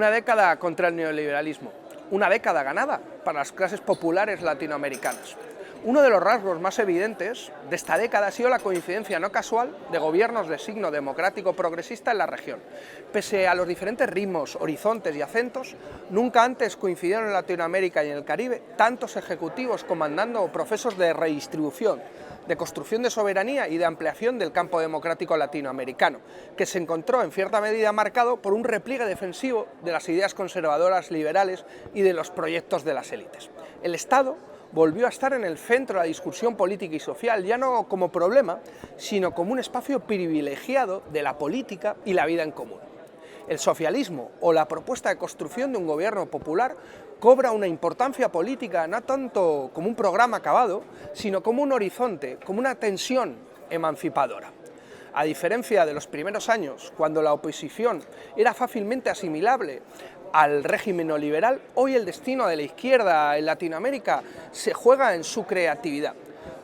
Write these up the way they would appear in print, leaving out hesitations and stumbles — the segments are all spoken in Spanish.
Una década contra el neoliberalismo, una década ganada para las clases populares latinoamericanas. Uno de los rasgos más evidentes de esta década ha sido la coincidencia no casual de gobiernos de signo democrático progresista en la región. Pese a los diferentes ritmos, horizontes y acentos, nunca antes coincidieron en Latinoamérica y en el Caribe tantos ejecutivos comandando procesos de redistribución, de construcción de soberanía y de ampliación del campo democrático latinoamericano, que se encontró en cierta medida marcado por un repliegue defensivo de las ideas conservadoras, liberales y de los proyectos de las élites. El Estado volvió a estar en el centro de la discusión política y social, ya no como problema, sino como un espacio privilegiado de la política y la vida en común. El socialismo o la propuesta de construcción de un gobierno popular cobra una importancia política no tanto como un programa acabado, sino como un horizonte, como una tensión emancipadora. A diferencia de los primeros años, cuando la oposición era fácilmente asimilable al régimen neoliberal, hoy el destino de la izquierda en Latinoamérica se juega en su creatividad,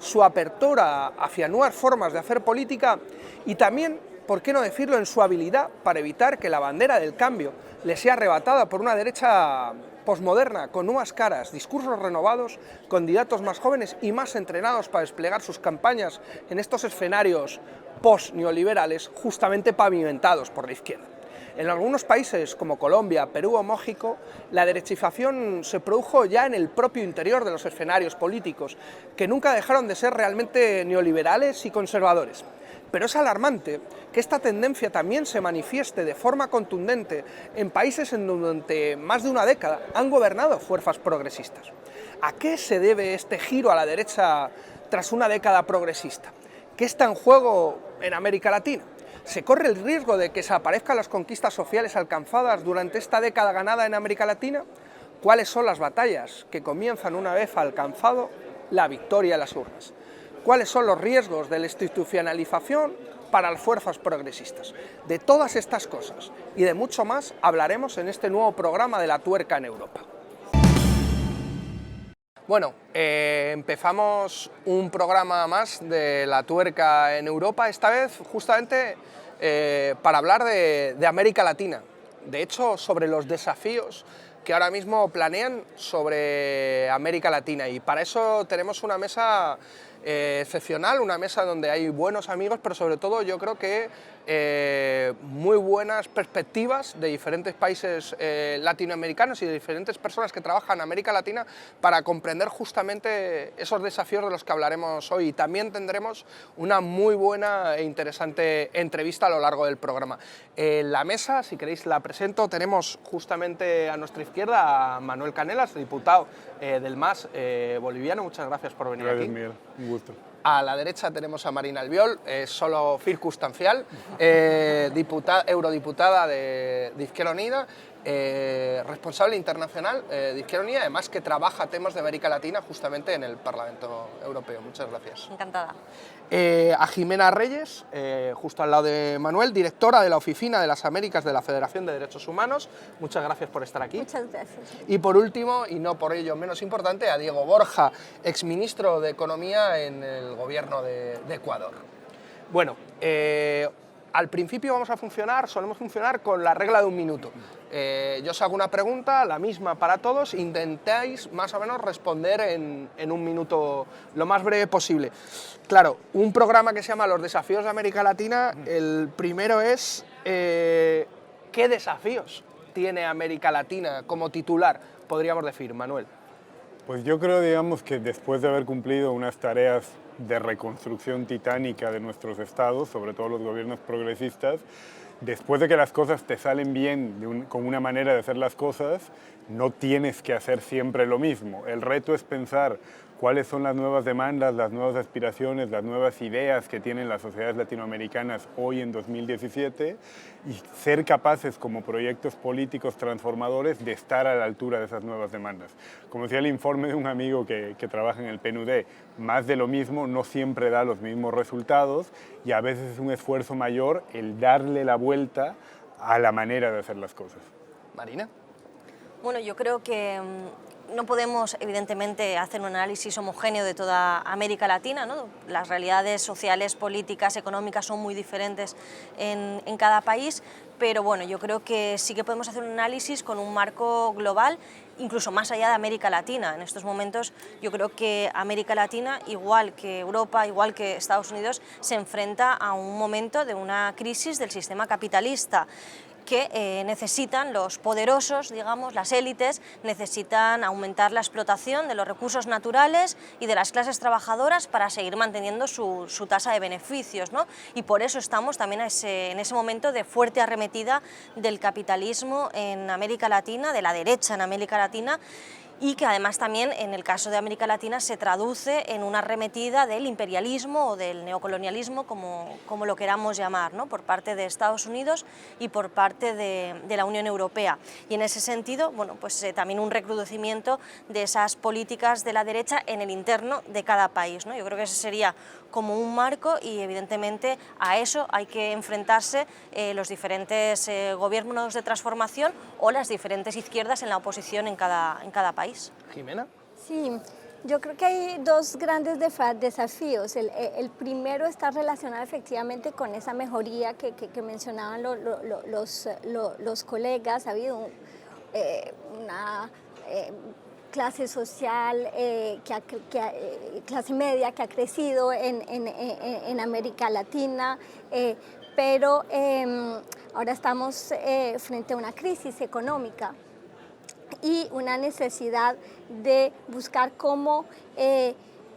su apertura hacia nuevas formas de hacer política y también, por qué no decirlo, en su habilidad para evitar que la bandera del cambio le sea arrebatada por una derecha posmoderna, con nuevas caras, discursos renovados, candidatos más jóvenes y más entrenados para desplegar sus campañas en estos escenarios post-neoliberales justamente pavimentados por la izquierda. En algunos países como Colombia, Perú o México, la derechización se produjo ya en el propio interior de los escenarios políticos, que nunca dejaron de ser realmente neoliberales y conservadores. Pero es alarmante que esta tendencia también se manifieste de forma contundente en países en donde durante más de una década han gobernado fuerzas progresistas. ¿A qué se debe este giro a la derecha tras una década progresista? ¿Qué está en juego en América Latina? ¿Se corre el riesgo de que desaparezcan las conquistas sociales alcanzadas durante esta década ganada en América Latina? ¿Cuáles son las batallas que comienzan una vez alcanzado la victoria en las urnas? ¿Cuáles son los riesgos de la institucionalización para las fuerzas progresistas? De todas estas cosas y de mucho más hablaremos en este nuevo programa de La Tuerca en Europa. Bueno, empezamos un programa más de La Tuerca en Europa, esta vez justamente para hablar de América Latina. De hecho, sobre los desafíos que ahora mismo planean sobre América Latina, y para eso tenemos una mesa excepcional, una mesa donde hay buenos amigos, pero sobre todo yo creo que muy buenas perspectivas de diferentes países latinoamericanos y de diferentes personas que trabajan en América Latina para comprender justamente esos desafíos de los que hablaremos hoy. También tendremos una muy buena e interesante entrevista a lo largo del programa. En la mesa, si queréis la presento, tenemos justamente a nuestra izquierda a Manuel Canelas, diputado del MAS boliviano. Muchas gracias por venir aquí. Miguel, un gusto. A la derecha tenemos a Marina Albiol, solo circunstancial, eurodiputada de Izquierda Unida, responsable internacional de Izquierda Unida, además que trabaja temas de América Latina justamente en el Parlamento Europeo. Muchas gracias. Encantada. A Jimena Reyes, justo al lado de Manuel, directora de la Oficina de las Américas de la Federación de Derechos Humanos. Muchas gracias por estar aquí. Muchas gracias. Y por último, y no por ello menos importante, a Diego Borja, exministro de Economía en el gobierno de Ecuador. Bueno, al principio solemos funcionar con la regla de un minuto. Yo os hago una pregunta, la misma para todos, intentáis más o menos responder en un minuto lo más breve posible. Claro, un programa que se llama Los desafíos de América Latina, el primero es ¿qué desafíos tiene América Latina como titular, podríamos decir, Manuel? Pues yo creo, digamos, que después de haber cumplido unas tareas de reconstrucción titánica de nuestros estados, sobre todo los gobiernos progresistas, después de que las cosas te salen bien con una manera de hacer las cosas, no tienes que hacer siempre lo mismo. El reto es pensar cuáles son las nuevas demandas, las nuevas aspiraciones, las nuevas ideas que tienen las sociedades latinoamericanas hoy en 2017 y ser capaces como proyectos políticos transformadores de estar a la altura de esas nuevas demandas. Como decía el informe de un amigo que trabaja en el PNUD, más de lo mismo no siempre da los mismos resultados y a veces es un esfuerzo mayor el darle la vuelta a la manera de hacer las cosas. Marina. Bueno, yo creo que no podemos, evidentemente, hacer un análisis homogéneo de toda América Latina, ¿no? Las realidades sociales, políticas, económicas son muy diferentes en cada país, pero bueno, yo creo que sí que podemos hacer un análisis con un marco global, incluso más allá de América Latina. En estos momentos yo creo que América Latina, igual que Europa, igual que Estados Unidos, se enfrenta a un momento de una crisis del sistema capitalista, que necesitan los poderosos, digamos, las élites, necesitan aumentar la explotación de los recursos naturales y de las clases trabajadoras para seguir manteniendo su tasa de beneficios, ¿no? Y por eso estamos también en ese momento de fuerte arremetida del capitalismo en América Latina, de la derecha en América Latina, y que además también en el caso de América Latina se traduce en una arremetida del imperialismo o del neocolonialismo, como lo queramos llamar, ¿no? Por parte de Estados Unidos y por parte de la Unión Europea. Y en ese sentido, bueno, pues también un recrudecimiento de esas políticas de la derecha en el interno de cada país, ¿no? Yo creo que ese sería como un marco y evidentemente a eso hay que enfrentarse los diferentes gobiernos de transformación o las diferentes izquierdas en la oposición en cada país. Jimena. Sí, yo creo que hay dos grandes desafíos. El primero está relacionado efectivamente con esa mejoría que mencionaban los colegas. Ha habido una clase social, clase media que ha crecido en América Latina, pero ahora estamos frente a una crisis económica y una necesidad de buscar cómo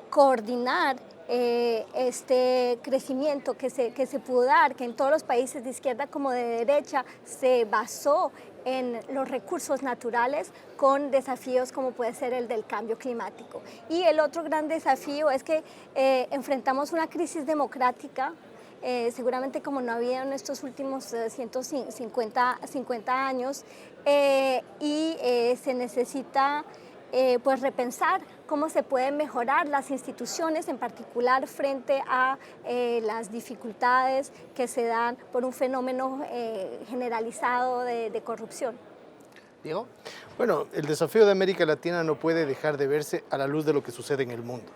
coordinar este crecimiento que se pudo dar, que en todos los países de izquierda como de derecha se basó en los recursos naturales con desafíos como puede ser el del cambio climático. Y el otro gran desafío es que enfrentamos una crisis democrática, seguramente como no había en estos últimos 150 años, y se necesita pues repensar cómo se pueden mejorar las instituciones, en particular frente a las dificultades que se dan por un fenómeno generalizado de corrupción. Diego. Bueno, el desafío de América Latina no puede dejar de verse a la luz de lo que sucede en el mundo.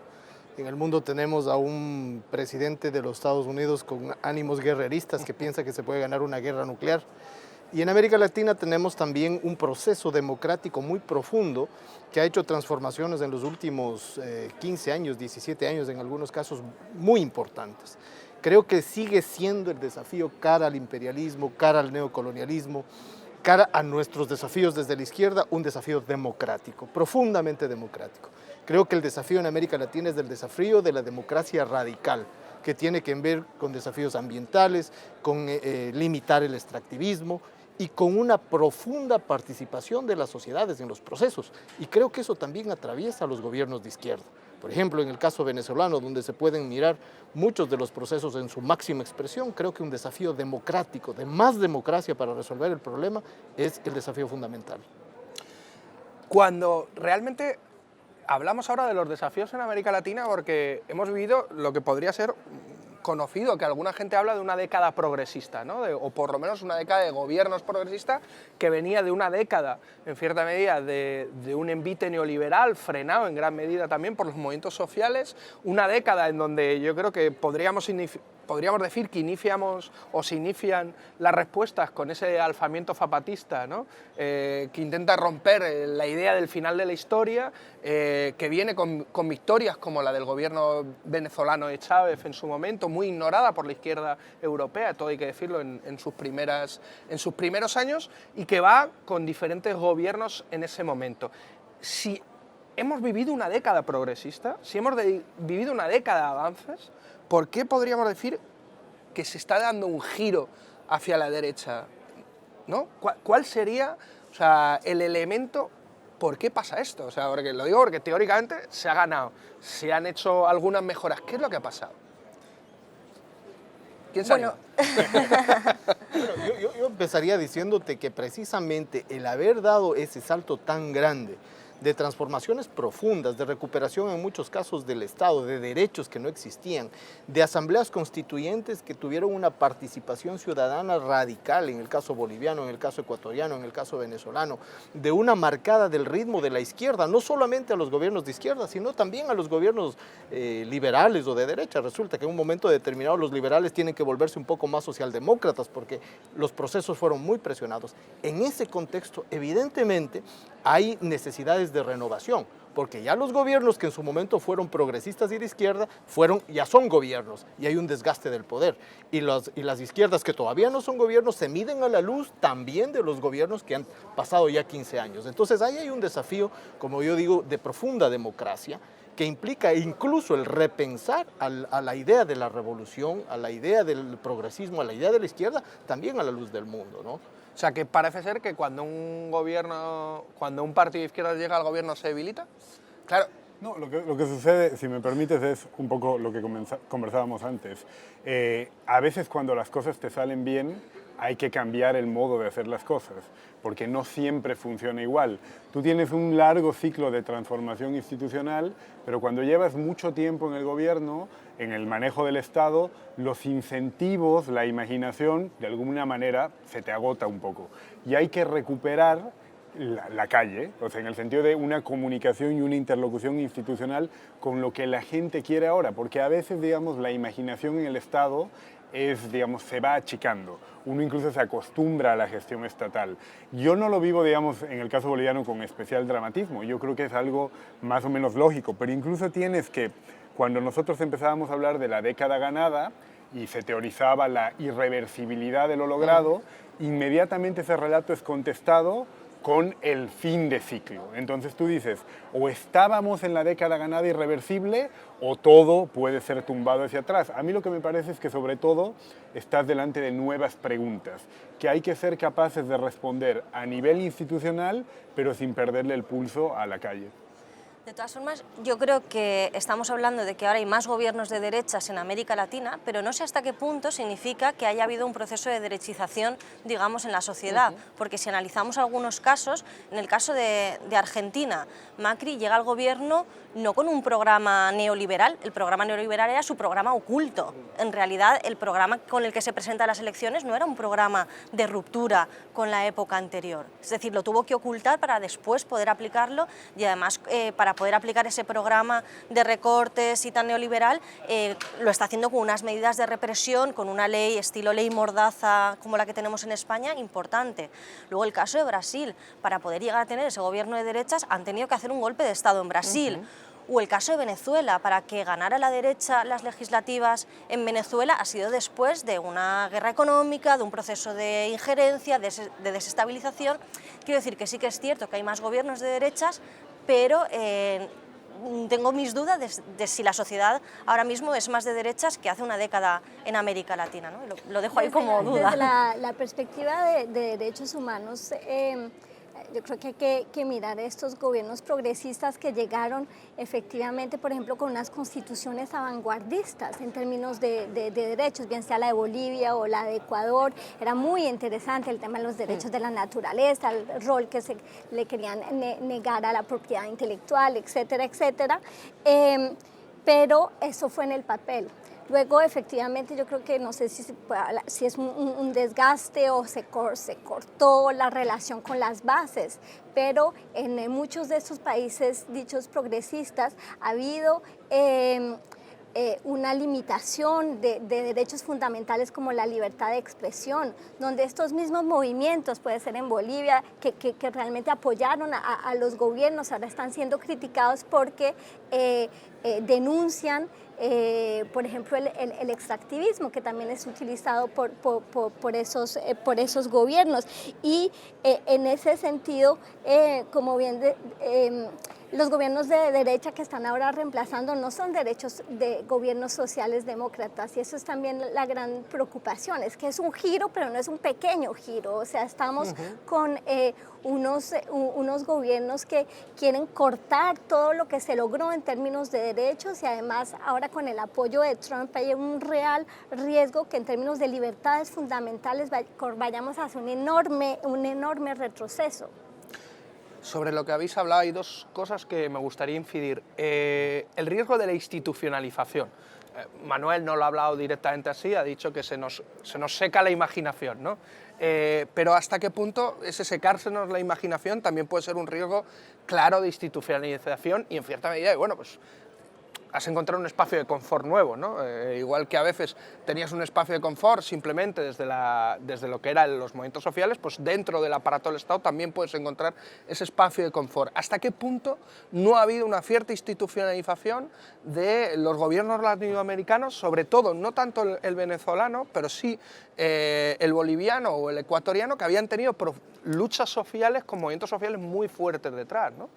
En el mundo tenemos a un presidente de los Estados Unidos con ánimos guerreristas que piensa que se puede ganar una guerra nuclear. Y en América Latina tenemos también un proceso democrático muy profundo que ha hecho transformaciones en los últimos 15 años, 17 años en algunos casos muy importantes. Creo que sigue siendo el desafío cara al imperialismo, cara al neocolonialismo, cara a nuestros desafíos desde la izquierda, un desafío democrático, profundamente democrático. Creo que el desafío en América Latina es el desafío de la democracia radical, que tiene que ver con desafíos ambientales, con limitar el extractivismo y con una profunda participación de las sociedades en los procesos. Y creo que eso también atraviesa a los gobiernos de izquierda. Por ejemplo, en el caso venezolano, donde se pueden mirar muchos de los procesos en su máxima expresión, creo que un desafío democrático, de más democracia para resolver el problema, es el desafío fundamental. Cuando realmente hablamos ahora de los desafíos en América Latina, porque hemos vivido lo que podría ser conocido, que alguna gente habla de una década progresista, ¿no? O por lo menos una década de gobiernos progresistas que venía de una década, en cierta medida, de un envite neoliberal frenado en gran medida también por los movimientos sociales, una década en donde yo creo que podríamos decir que iniciamos o se inician las respuestas con ese alzamiento zapatista, ¿no? Que intenta romper la idea del final de la historia, que viene con victorias como la del gobierno venezolano de Chávez en su momento, muy ignorada por la izquierda europea, todo hay que decirlo, en sus primeros años, y que va con diferentes gobiernos en ese momento. Si hemos vivido una década progresista, si hemos vivido una década de avances, ¿por qué podríamos decir que se está dando un giro hacia la derecha, ¿no? ¿Cuál sería, o sea, el elemento? ¿Por qué pasa esto? O sea, porque lo digo porque teóricamente se ha ganado, se han hecho algunas mejoras. ¿Qué es lo que ha pasado? ¿Quién sabe? Yo empezaría diciéndote que precisamente el haber dado ese salto tan grande de transformaciones profundas, de recuperación en muchos casos del Estado, de derechos que no existían, de asambleas constituyentes que tuvieron una participación ciudadana radical, en el caso boliviano, en el caso ecuatoriano, en el caso venezolano, de una marcada del ritmo de la izquierda, no solamente a los gobiernos de izquierda, sino también a los gobiernos liberales o de derecha. Resulta que en un momento determinado los liberales tienen que volverse un poco más socialdemócratas porque los procesos fueron muy presionados. En ese contexto, evidentemente, hay necesidades de renovación, porque ya los gobiernos que en su momento fueron progresistas y de izquierda, ya son gobiernos y hay un desgaste del poder. Y las izquierdas que todavía no son gobiernos se miden a la luz también de los gobiernos que han pasado ya 15 años. Entonces ahí hay un desafío, como yo digo, de profunda democracia, que implica incluso el repensar a la idea de la revolución, a la idea del progresismo, a la idea de la izquierda, también a la luz del mundo, ¿no? O sea, que parece ser que cuando un partido de izquierda llega al gobierno se debilita. Claro. No, lo que sucede, si me permites, es un poco lo que conversábamos antes. A veces cuando las cosas te salen bien, hay que cambiar el modo de hacer las cosas, porque no siempre funciona igual. Tú tienes un largo ciclo de transformación institucional, pero cuando llevas mucho tiempo en el gobierno, en el manejo del Estado, los incentivos, la imaginación, de alguna manera se te agota un poco. Y hay que recuperar la calle, o sea, en el sentido de una comunicación y una interlocución institucional con lo que la gente quiere ahora, porque a veces, digamos, la imaginación en el Estado se va achicando. Uno incluso se acostumbra a la gestión estatal. Yo no lo vivo, digamos, en el caso boliviano con especial dramatismo. Yo creo que es algo más o menos lógico, pero incluso tienes que, cuando nosotros empezábamos a hablar de la década ganada y se teorizaba la irreversibilidad de lo logrado, inmediatamente ese relato es contestado con el fin de ciclo. Entonces tú dices, o estábamos en la década ganada irreversible, o todo puede ser tumbado hacia atrás. A mí lo que me parece es que sobre todo estás delante de nuevas preguntas, que hay que ser capaces de responder a nivel institucional, pero sin perderle el pulso a la calle. De todas formas, yo creo que estamos hablando de que ahora hay más gobiernos de derechas en América Latina, pero no sé hasta qué punto significa que haya habido un proceso de derechización, digamos, en la sociedad, porque si analizamos algunos casos, en el caso de Argentina, Macri llega al gobierno no con un programa neoliberal, el programa neoliberal era su programa oculto. En realidad, el programa con el que se presenta a las elecciones no era un programa de ruptura con la época anterior. Es decir, lo tuvo que ocultar para después poder aplicarlo y además para poder aplicar ese programa de recortes y tan neoliberal, lo está haciendo con unas medidas de represión, con una ley, estilo ley Mordaza, como la que tenemos en España, importante. Luego el caso de Brasil, para poder llegar a tener ese gobierno de derechas, han tenido que hacer un golpe de Estado en Brasil. O el caso de Venezuela, para que ganara la derecha las legislativas en Venezuela ha sido después de una guerra económica, de un proceso de injerencia, de desestabilización. Quiero decir que sí que es cierto que hay más gobiernos de derechas, pero tengo mis dudas de si la sociedad ahora mismo es más de derechas que hace una década en América Latina, ¿no? Lo dejo ahí como duda. Desde la perspectiva de derechos humanos, yo creo que hay que mirar estos gobiernos progresistas que llegaron efectivamente, por ejemplo, con unas constituciones avangardistas en términos de derechos, bien sea la de Bolivia o la de Ecuador. Era muy interesante el tema de los derechos de la naturaleza, el rol que se le querían negar a la propiedad intelectual, etcétera, etcétera. Pero eso fue en el papel. Luego, efectivamente, yo creo que no sé si es un desgaste o se cortó la relación con las bases, pero en muchos de estos países dichos progresistas ha habido una limitación de derechos fundamentales como la libertad de expresión, donde estos mismos movimientos, puede ser en Bolivia, que realmente apoyaron a los gobiernos, ahora están siendo criticados porque denuncian, por ejemplo, el extractivismo, que también es utilizado por esos gobiernos. Y en ese sentido, como bien los gobiernos de derecha que están ahora reemplazando no son derechos de gobiernos sociales demócratas, y eso es también la gran preocupación, es que es un giro, pero no es un pequeño giro. O sea, estamos con unos gobiernos que quieren cortar todo lo que se logró en términos de derechos, y además ahora con el apoyo de Trump hay un real riesgo que en términos de libertades fundamentales vayamos hacia un enorme retroceso. Sobre lo que habéis hablado hay dos cosas que me gustaría incidir. El riesgo de la institucionalización. Manuel no lo ha hablado directamente así, ha dicho que se nos seca la imaginación, ¿no? Pero hasta qué punto ese secársenos la imaginación también puede ser un riesgo claro de institucionalización y en cierta medida, bueno, pues has encontrado un espacio de confort nuevo, ¿no? Igual que a veces tenías un espacio de confort simplemente desde lo que eran los movimientos sociales, pues dentro del aparato del Estado también puedes encontrar ese espacio de confort. ¿Hasta qué punto no ha habido una cierta institucionalización de los gobiernos latinoamericanos, sobre todo, no tanto el venezolano, pero sí el boliviano o el ecuatoriano, que habían tenido luchas sociales con movimientos sociales muy fuertes detrás, ¿no?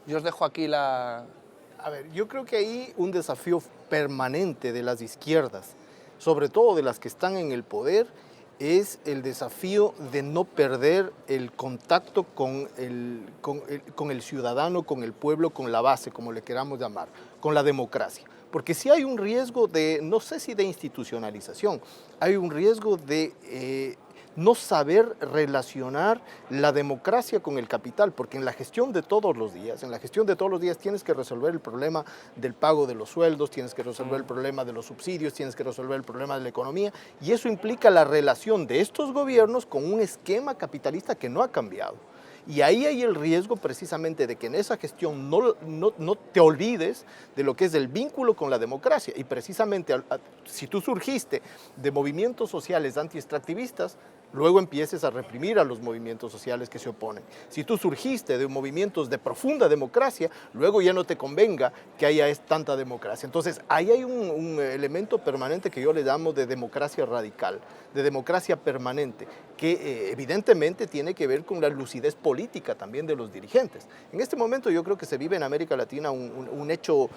Yo os dejo aquí la... A ver, yo creo que hay un desafío permanente de las izquierdas, sobre todo de las que están en el poder, es el desafío de no perder el contacto con el ciudadano, con el pueblo, con la base, como le queramos llamar, con la democracia. Porque sí hay un riesgo de, no sé si de institucionalización, hay un riesgo de no saber relacionar la democracia con el capital, porque en la gestión de todos los días, tienes que resolver el problema del pago de los sueldos, tienes que resolver el problema de los subsidios, tienes que resolver el problema de la economía, y eso implica la relación de estos gobiernos con un esquema capitalista que no ha cambiado. Y ahí hay el riesgo precisamente de que en esa gestión no te olvides de lo que es el vínculo con la democracia. Y precisamente si tú surgiste de movimientos sociales anti-extractivistas, luego empieces a reprimir a los movimientos sociales que se oponen. Si tú surgiste de movimientos de profunda democracia, luego ya no te convenga que haya tanta democracia. Entonces, ahí hay un elemento permanente que yo le llamo de democracia radical, de democracia permanente, que evidentemente tiene que ver con la lucidez política también de los dirigentes. En este momento yo creo que se vive en América Latina un hecho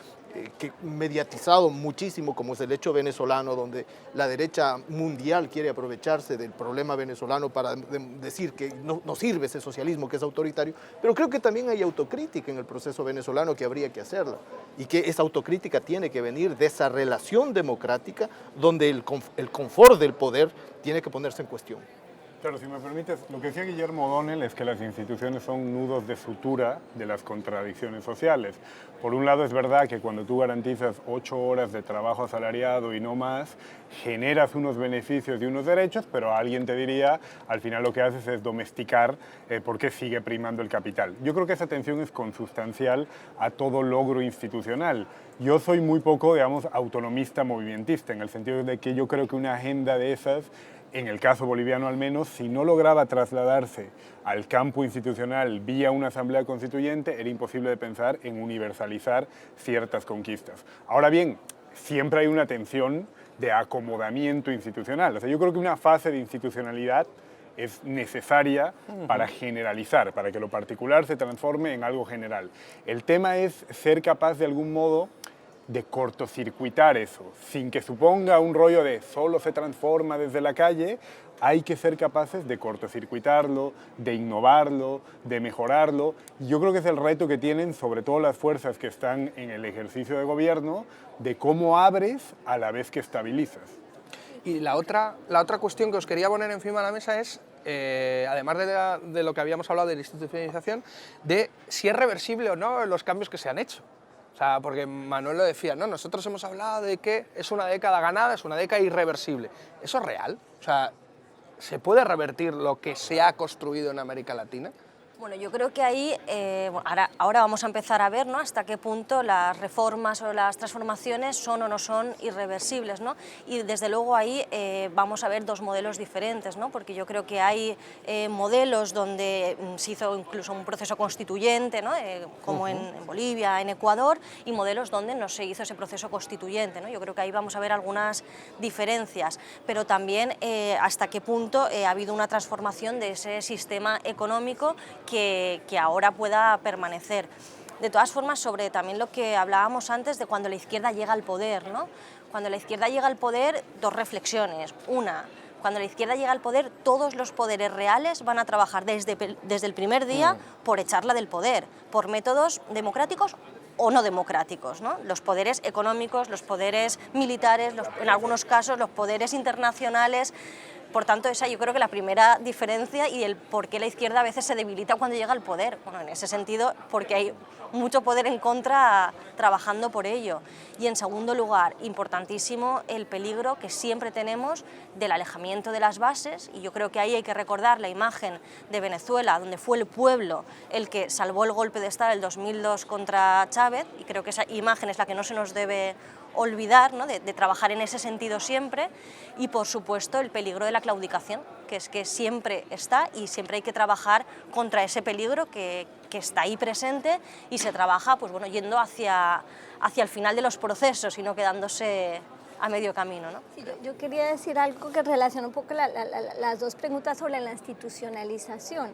que mediatizado muchísimo, como es el hecho venezolano, donde la derecha mundial quiere aprovecharse del problema venezolano para decir que no sirve ese socialismo que es autoritario, pero creo que también hay autocrítica en el proceso venezolano que habría que hacerla, y que esa autocrítica tiene que venir de esa relación democrática donde el confort del poder tiene que ponerse en cuestión. Claro, si me permites, lo que decía Guillermo O'Donnell es que las instituciones son nudos de sutura de las contradicciones sociales. Por un lado, es verdad que cuando tú garantizas 8 horas de trabajo asalariado y no más, generas unos beneficios y unos derechos, pero alguien te diría, al final lo que haces es domesticar porque sigue primando el capital. Yo creo que esa tensión es consustancial a todo logro institucional. Yo soy muy poco, digamos, autonomista movimentista, en el sentido de que yo creo que una agenda de esas, en el caso boliviano al menos, si no lograba trasladarse al campo institucional vía una asamblea constituyente, era imposible de pensar en universalizar ciertas conquistas. Ahora bien, siempre hay una tensión de acomodamiento institucional. O sea, yo creo que una fase de institucionalidad es necesaria para generalizar, para que lo particular se transforme en algo general. El tema es ser capaz de algún modo de cortocircuitar eso, sin que suponga un rollo de solo se transforma desde la calle. Hay que ser capaces de cortocircuitarlo, de innovarlo, de mejorarlo. Y yo creo que es el reto que tienen sobre todo las fuerzas que están en el ejercicio de gobierno, de cómo abres a la vez que estabilizas. Y la otra cuestión que os quería poner encima de la mesa es, además de lo que habíamos hablado de la institucionalización, de si es reversible o no los cambios que se han hecho. O sea, porque Manuel lo decía, ¿no? Nosotros hemos hablado de que es una década ganada, es una década irreversible. ¿Eso es real? O sea, ¿se puede revertir lo que se ha construido en América Latina? Bueno, yo creo que ahí, ahora vamos a empezar a ver, ¿no?, hasta qué punto las reformas o las transformaciones son o no son irreversibles, ¿no? Y desde luego ahí vamos a ver dos modelos diferentes, ¿no? Porque yo creo que hay modelos donde se hizo incluso un proceso constituyente, ¿no? Como en Bolivia, en Ecuador, y modelos donde no se hizo ese proceso constituyente, ¿no? Yo creo que ahí vamos a ver algunas diferencias, pero también hasta qué punto ha habido una transformación de ese sistema económico que ahora pueda permanecer. De todas formas, sobre también lo que hablábamos antes de cuando la izquierda llega al poder, ¿no? Cuando la izquierda llega al poder, dos reflexiones. Una, cuando la izquierda llega al poder, todos los poderes reales van a trabajar desde el primer día por echarla del poder, por métodos democráticos o no democráticos, ¿no? Los poderes económicos, los poderes militares, en algunos casos los poderes internacionales. Por tanto, esa yo creo que la primera diferencia y el por qué la izquierda a veces se debilita cuando llega al poder. Bueno, en ese sentido, porque hay mucho poder en contra trabajando por ello. Y en segundo lugar, importantísimo el peligro que siempre tenemos del alejamiento de las bases, y yo creo que ahí hay que recordar la imagen de Venezuela, donde fue el pueblo el que salvó el golpe de Estado del 2002 contra Chávez, y creo que esa imagen es la que no se nos debe olvidar, ¿no? de trabajar en ese sentido siempre, y por supuesto el peligro de la claudicación, que es que siempre está y siempre hay que trabajar contra ese peligro que está ahí presente, y se trabaja pues, bueno, yendo hacia el final de los procesos y no quedándose a medio camino, ¿no? Sí, yo quería decir algo que relaciona un poco las dos preguntas sobre la institucionalización.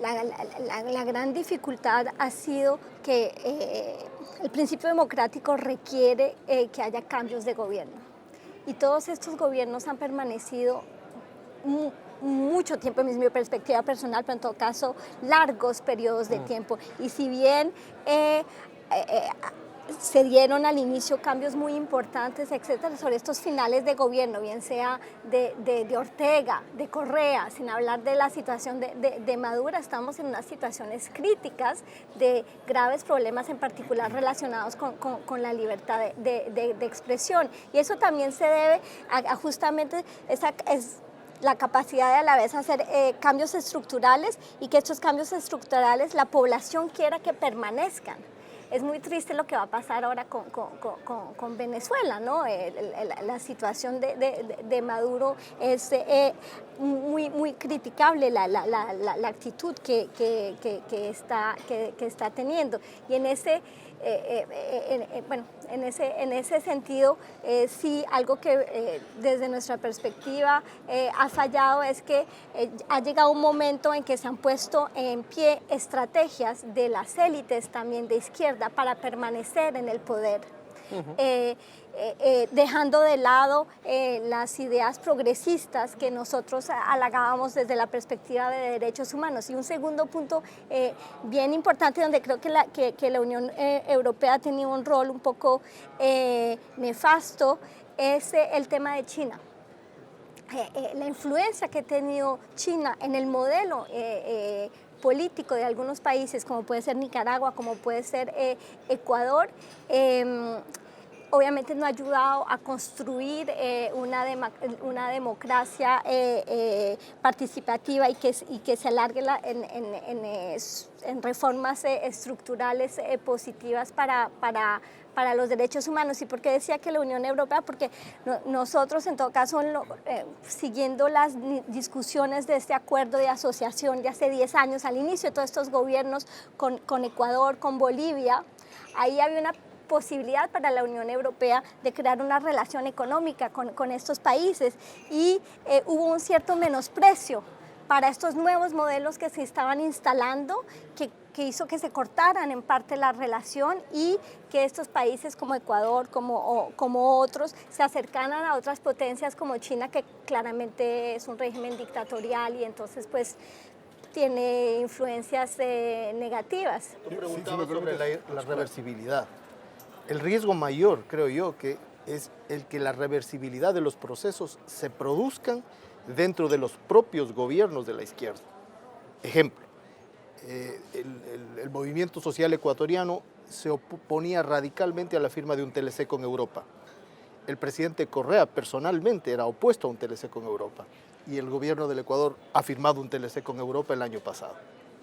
La gran dificultad ha sido que el principio democrático requiere que haya cambios de gobierno. Y todos estos gobiernos han permanecido mucho tiempo, en mi perspectiva personal, pero en todo caso largos periodos de tiempo. Y si bien se dieron al inicio cambios muy importantes, etcétera, sobre estos finales de gobierno, bien sea de Ortega, de Correa, sin hablar de la situación de Maduro, estamos en unas situaciones críticas de graves problemas, en particular relacionados con la libertad de expresión. Y eso también se debe a justamente la capacidad de a la vez hacer cambios estructurales, y que estos cambios estructurales la población quiera que permanezcan. Es muy triste lo que va a pasar ahora con Venezuela, ¿no? La situación de Maduro es muy criticable, la actitud que está teniendo. Y en ese en ese sentido, sí, algo que desde nuestra perspectiva ha fallado es que ha llegado un momento en que se han puesto en pie estrategias de las élites también de izquierda para permanecer en el poder. Dejando de lado las ideas progresistas que nosotros halagábamos desde la perspectiva de derechos humanos. Y un segundo punto bien importante, donde creo que la Unión Europea ha tenido un rol un poco nefasto, es el tema de China. La influencia que ha tenido China en el modelo político de algunos países, como puede ser Nicaragua, como puede ser Ecuador, obviamente no ha ayudado a construir una democracia participativa y que se alargue en reformas estructurales positivas para los derechos humanos. ¿Y por qué decía que la Unión Europea? Porque nosotros, en todo caso, siguiendo las discusiones de este acuerdo de asociación de hace 10 años, al inicio de todos estos gobiernos con Ecuador, con Bolivia, ahí había una posibilidad para la Unión Europea de crear una relación económica con estos países, y hubo un cierto menosprecio para estos nuevos modelos que se estaban instalando, que hizo que se cortaran en parte la relación, y que estos países como Ecuador, como otros, se acercaran a otras potencias como China, que claramente es un régimen dictatorial y entonces pues tiene influencias negativas. Tú preguntabas sobre la reversibilidad. El riesgo mayor, creo yo, que es el que la reversibilidad de los procesos se produzcan dentro de los propios gobiernos de la izquierda. Ejemplo, el movimiento social ecuatoriano se oponía radicalmente a la firma de un TLC con Europa. El presidente Correa personalmente era opuesto a un TLC con Europa, y el gobierno del Ecuador ha firmado un TLC con Europa el año pasado,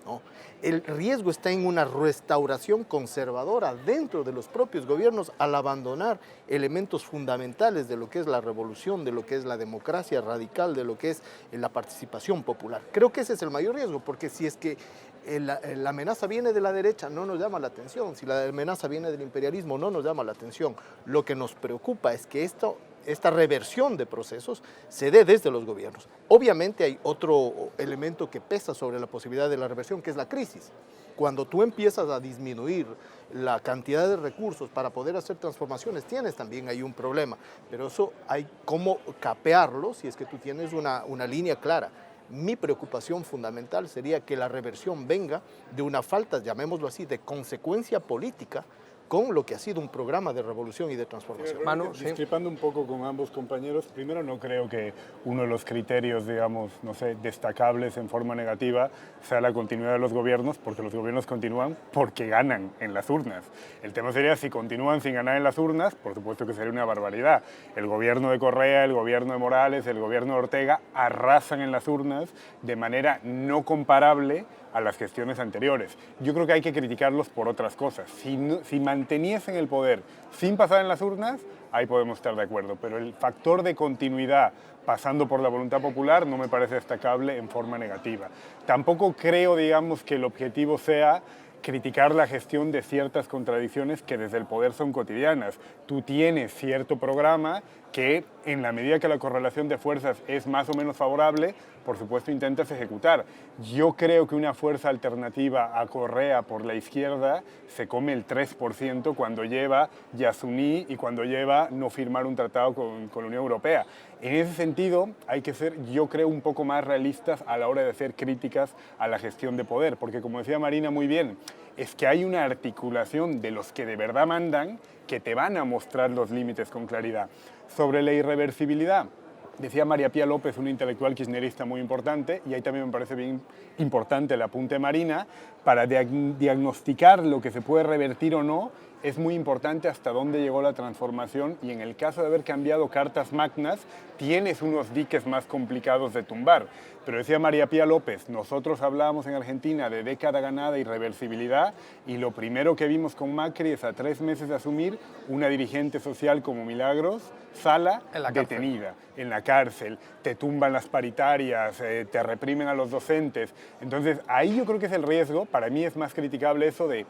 ¿no? El riesgo está en una restauración conservadora dentro de los propios gobiernos al abandonar elementos fundamentales de lo que es la revolución, de lo que es la democracia radical, de lo que es la participación popular. Creo que ese es el mayor riesgo, porque si es que la amenaza viene de la derecha, no nos llama la atención. Si la amenaza viene del imperialismo, no nos llama la atención. Lo que nos preocupa es que esta reversión de procesos se dé desde los gobiernos. Obviamente hay otro elemento que pesa sobre la posibilidad de la reversión, que es la crisis. Cuando tú empiezas a disminuir la cantidad de recursos para poder hacer transformaciones, tienes también ahí un problema, pero eso hay cómo capearlo si es que tú tienes una línea clara. Mi preocupación fundamental sería que la reversión venga de una falta, llamémoslo así, de consecuencia política con lo que ha sido un programa de revolución y de transformación. Manu, sí. Discrepando un poco con ambos compañeros, primero no creo que uno de los criterios, digamos, no sé, destacables en forma negativa sea la continuidad de los gobiernos, porque los gobiernos continúan porque ganan en las urnas. El tema sería si continúan sin ganar en las urnas, por supuesto que sería una barbaridad. El gobierno de Correa, el gobierno de Morales, el gobierno de Ortega arrasan en las urnas de manera no comparable a las gestiones anteriores. Yo creo que hay que criticarlos por otras cosas. Si manteniesen el poder sin pasar en las urnas, ahí podemos estar de acuerdo, pero el factor de continuidad pasando por la voluntad popular no me parece destacable en forma negativa. Tampoco creo, digamos, que el objetivo sea criticar la gestión de ciertas contradicciones que desde el poder son cotidianas. Tú tienes cierto programa que, en la medida que la correlación de fuerzas es más o menos favorable, por supuesto intentas ejecutar. Yo creo que una fuerza alternativa a Correa por la izquierda se come el 3% cuando lleva Yasuní y cuando lleva no firmar un tratado con la Unión Europea. En ese sentido, hay que ser, yo creo, un poco más realistas a la hora de hacer críticas a la gestión de poder, porque como decía Marina muy bien, es que hay una articulación de los que de verdad mandan que te van a mostrar los límites con claridad. Sobre la irreversibilidad, decía María Pía López, una intelectual kirchnerista muy importante, y ahí también me parece bien importante el apunte de Marina, para diagnosticar lo que se puede revertir o no, es muy importante hasta dónde llegó la transformación, y en el caso de haber cambiado cartas magnas, tienes unos diques más complicados de tumbar. Pero decía María Pía López, nosotros hablábamos en Argentina de década ganada y reversibilidad, y lo primero que vimos con Macri es a 3 meses de asumir una dirigente social como Milagros Sala detenida en la cárcel, te tumban las paritarias, te reprimen a los docentes. Entonces ahí yo creo que es el riesgo, para mí es más criticable eso de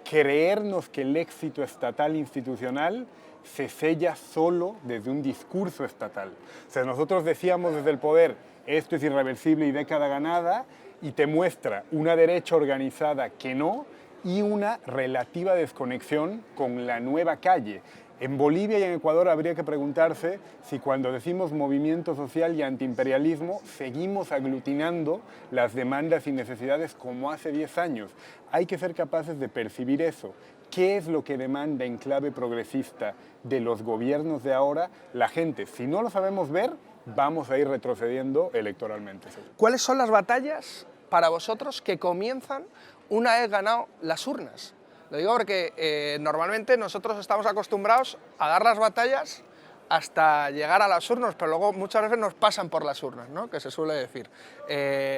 creernos que el éxito estatal institucional se sella solo desde un discurso estatal. O sea, nosotros decíamos desde el poder, esto es irreversible y década ganada, y te muestra una derecha organizada que no, y una relativa desconexión con la nueva calle. En Bolivia y en Ecuador habría que preguntarse si cuando decimos movimiento social y antiimperialismo seguimos aglutinando las demandas y necesidades como hace 10 años. Hay que ser capaces de percibir eso. ¿Qué es lo que demanda en clave progresista de los gobiernos de ahora la gente? Si no lo sabemos ver, vamos a ir retrocediendo electoralmente. ¿Cuáles son las batallas para vosotros que comienzan una vez ganado las urnas? Lo digo porque normalmente nosotros estamos acostumbrados a dar las batallas hasta llegar a las urnas, pero luego muchas veces nos pasan por las urnas, ¿no? Que se suele decir.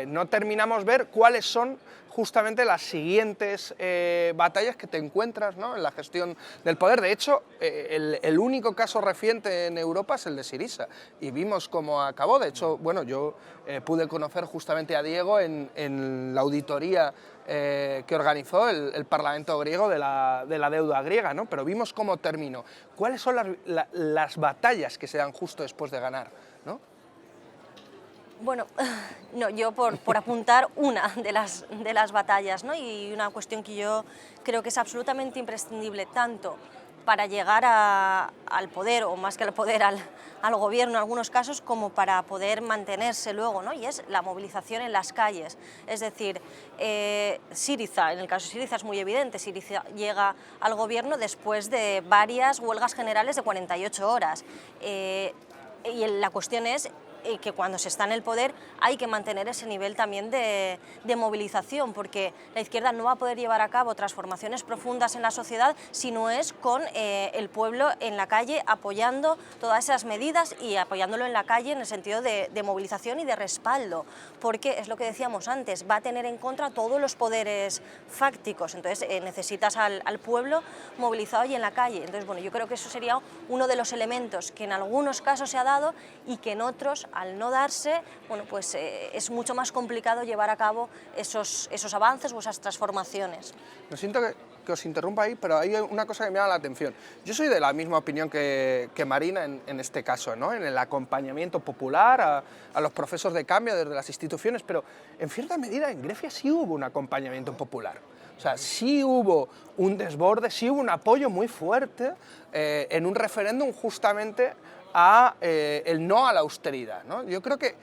No terminamos ver cuáles son justamente las siguientes batallas que te encuentras, ¿no?, en la gestión del poder. De hecho, el único caso reciente en Europa es el de Syriza, y vimos cómo acabó. De hecho, bueno, yo pude conocer justamente a Diego en la auditoría que organizó el Parlamento griego de la deuda griega, ¿no? Pero vimos cómo terminó. ¿Cuáles son las batallas que se dan justo después de ganar, ¿no? Bueno, no, yo por apuntar una de las batallas, ¿no? Y una cuestión que yo creo que es absolutamente imprescindible tanto para llegar al poder, o más que al poder, al gobierno en algunos casos, como para poder mantenerse luego, ¿no? Y es la movilización en las calles. Es decir, Syriza, en el caso de Syriza es muy evidente, Syriza llega al gobierno después de varias huelgas generales de 48 horas. Y la cuestión es que cuando se está en el poder hay que mantener ese nivel también de movilización, porque la izquierda no va a poder llevar a cabo transformaciones profundas en la sociedad si no es con el pueblo en la calle apoyando todas esas medidas, y apoyándolo en la calle en el sentido de movilización y de respaldo, porque es lo que decíamos antes, va a tener en contra todos los poderes fácticos. Entonces necesitas al pueblo movilizado y en la calle. Entonces, bueno, yo creo que eso sería uno de los elementos que en algunos casos se ha dado y que en otros, al no darse, bueno, pues es mucho más complicado llevar a cabo esos avances o esas transformaciones. Lo siento que os interrumpa ahí, pero hay una cosa que me llama la atención. Yo soy de la misma opinión que Marina en este caso, ¿no? En el acompañamiento popular a los procesos de cambio desde las instituciones, pero en cierta medida en Grecia sí hubo un acompañamiento popular. O sea, sí hubo un desborde, sí hubo un apoyo muy fuerte en un referéndum justamente a el no a la austeridad, ¿no? Yo creo que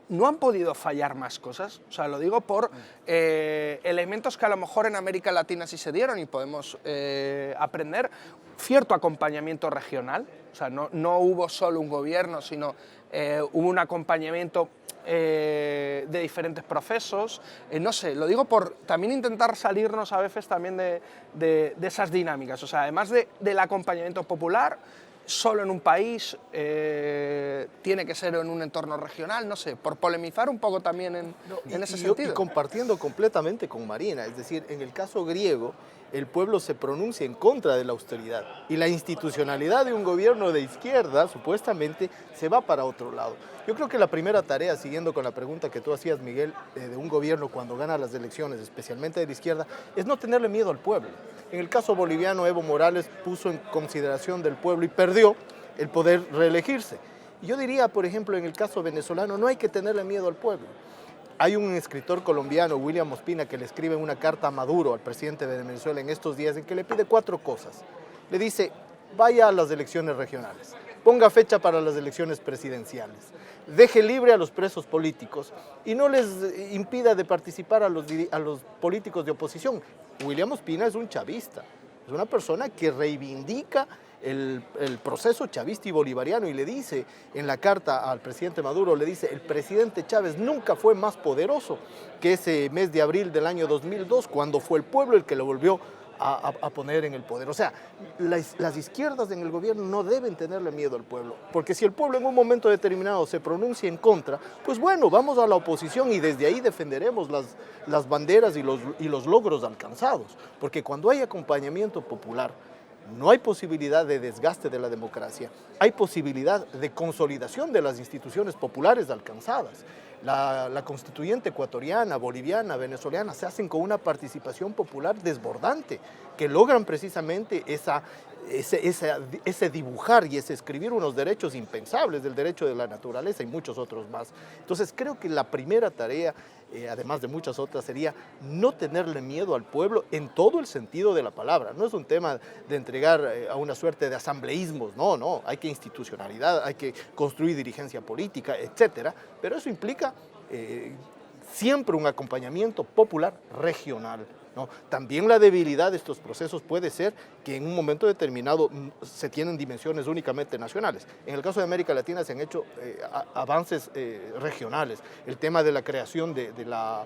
no han podido fallar más cosas. O sea, lo digo por elementos que a lo mejor en América Latina sí se dieron y podemos aprender. Cierto acompañamiento regional, o sea, no hubo solo un gobierno, sino hubo un acompañamiento de diferentes procesos. No sé, lo digo por también intentar salirnos a veces también de esas dinámicas. O sea, además del acompañamiento popular, solo en un país, tiene que ser en un entorno regional, no sé, por polemizar un poco también en ese sentido. Y compartiendo completamente con Marina, es decir, en el caso griego, el pueblo se pronuncia en contra de la austeridad y la institucionalidad de un gobierno de izquierda supuestamente se va para otro lado. Yo creo que la primera tarea, siguiendo con la pregunta que tú hacías, Miguel, de un gobierno cuando gana las elecciones, especialmente de la izquierda, es no tenerle miedo al pueblo. En el caso boliviano, Evo Morales puso en consideración del pueblo y perdió el poder reelegirse. Y yo diría, por ejemplo, en el caso venezolano, no hay que tenerle miedo al pueblo. Hay un escritor colombiano, William Ospina, que le escribe una carta a Maduro, al presidente de Venezuela, en estos días, en que le pide 4 cosas. Le dice, vaya a las elecciones regionales, ponga fecha para las elecciones presidenciales, deje libre a los presos políticos y no les impida de participar a los políticos de oposición. William Ospina es un chavista, es una persona que reivindica el proceso chavista y bolivariano y le dice en la carta al presidente Maduro, le dice, el presidente Chávez nunca fue más poderoso que ese mes de abril del año 2002, cuando fue el pueblo el que lo volvió a poner en el poder. O sea, las izquierdas en el gobierno no deben tenerle miedo al pueblo, porque si el pueblo en un momento determinado se pronuncia en contra, pues bueno, vamos a la oposición y desde ahí defenderemos las banderas y los logros alcanzados, porque cuando hay acompañamiento popular, no hay posibilidad de desgaste de la democracia, hay posibilidad de consolidación de las instituciones populares alcanzadas. La constituyente ecuatoriana, boliviana, venezolana se hacen con una participación popular desbordante, que logran precisamente ese dibujar y ese escribir unos derechos impensables, del derecho de la naturaleza y muchos otros más. Entonces creo que la primera tarea, además de muchas otras, sería no tenerle miedo al pueblo en todo el sentido de la palabra. No es un tema de entregar a una suerte de asambleísmos, no, hay que institucionalidad, hay que construir dirigencia política, etcétera, pero eso implica siempre un acompañamiento popular regional, ¿no? También la debilidad de estos procesos puede ser que en un momento determinado se tienen dimensiones únicamente nacionales. En el caso de América Latina se han hecho avances regionales. El tema de la creación de la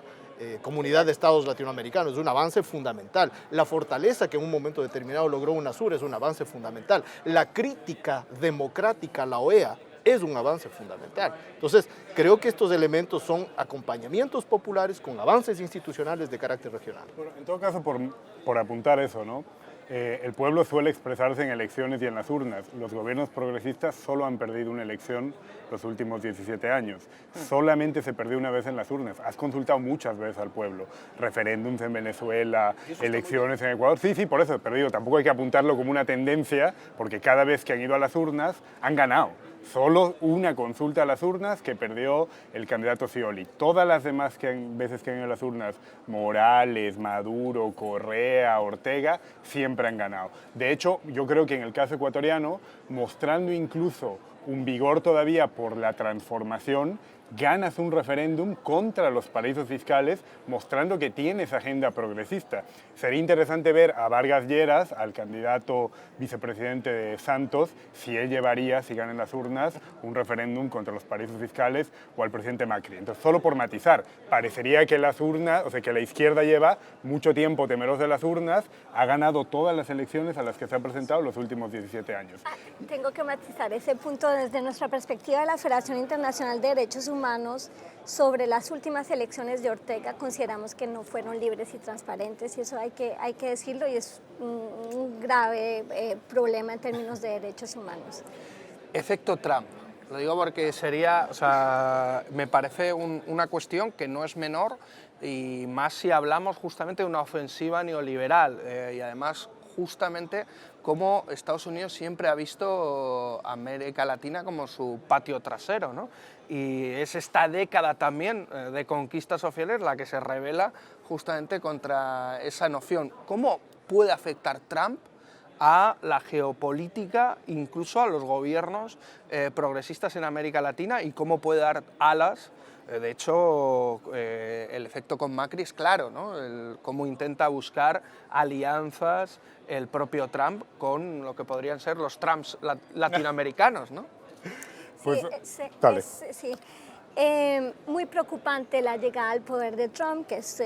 comunidad de estados latinoamericanos es un avance fundamental. La fortaleza que en un momento determinado logró UNASUR es un avance fundamental. La crítica democrática a la OEA es un avance fundamental. Entonces, creo que estos elementos son acompañamientos populares con avances institucionales de carácter regional. Bueno, en todo caso, por apuntar eso, ¿no? El pueblo suele expresarse en elecciones y en las urnas. Los gobiernos progresistas solo han perdido una elección los últimos 17 años. Solamente se perdió una vez en las urnas. Has consultado muchas veces al pueblo. Referéndums en Venezuela, elecciones en Ecuador. Sí, por eso, pero digo, tampoco hay que apuntarlo como una tendencia, porque cada vez que han ido a las urnas han ganado. Solo una consulta a las urnas que perdió el candidato Scioli. Todas las demás veces que han ido a las urnas, Morales, Maduro, Correa, Ortega, siempre han ganado. De hecho, yo creo que en el caso ecuatoriano, mostrando incluso un vigor todavía por la transformación, ganas un referéndum contra los paraísos fiscales, mostrando que tienes agenda progresista. Sería interesante ver a Vargas Lleras, al candidato vicepresidente de Santos, si él llevaría, si ganan las urnas, un referéndum contra los paraísos fiscales o al presidente Macri. Entonces, solo por matizar, parecería que las urnas, o sea, que la izquierda lleva mucho tiempo temerosa de las urnas, ha ganado todas las elecciones a las que se ha presentado los últimos 17 años. Tengo que matizar ese punto desde nuestra perspectiva de la Federación Internacional de Derechos Humanos. Sobre las últimas elecciones de Ortega, consideramos que no fueron libres y transparentes, y eso hay que decirlo, y es un grave problema en términos de derechos humanos. Efecto Trump. Lo digo porque sería, o sea, me parece una cuestión que no es menor, y más si hablamos justamente de una ofensiva neoliberal, y además justamente como Estados Unidos siempre ha visto a América Latina como su patio trasero, ¿no? Y es esta década también de conquistas sociales la que se revela justamente contra esa noción. ¿Cómo puede afectar Trump a la geopolítica, incluso a los gobiernos progresistas en América Latina, y cómo puede dar alas De hecho, el efecto con Macri es claro, ¿no? Cómo intenta buscar alianzas el propio Trump con lo que podrían ser los Trumps latinoamericanos, ¿no? Pues, dale. Sí. Muy preocupante la llegada al poder de Trump, que es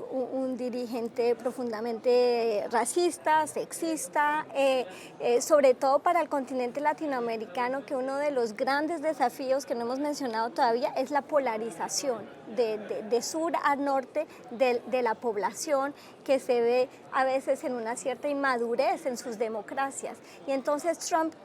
un dirigente profundamente racista, sexista, sobre todo para el continente latinoamericano, que uno de los grandes desafíos que no hemos mencionado todavía es la polarización de sur a norte de la población, que se ve a veces en una cierta inmadurez en sus democracias. Y entonces Trump,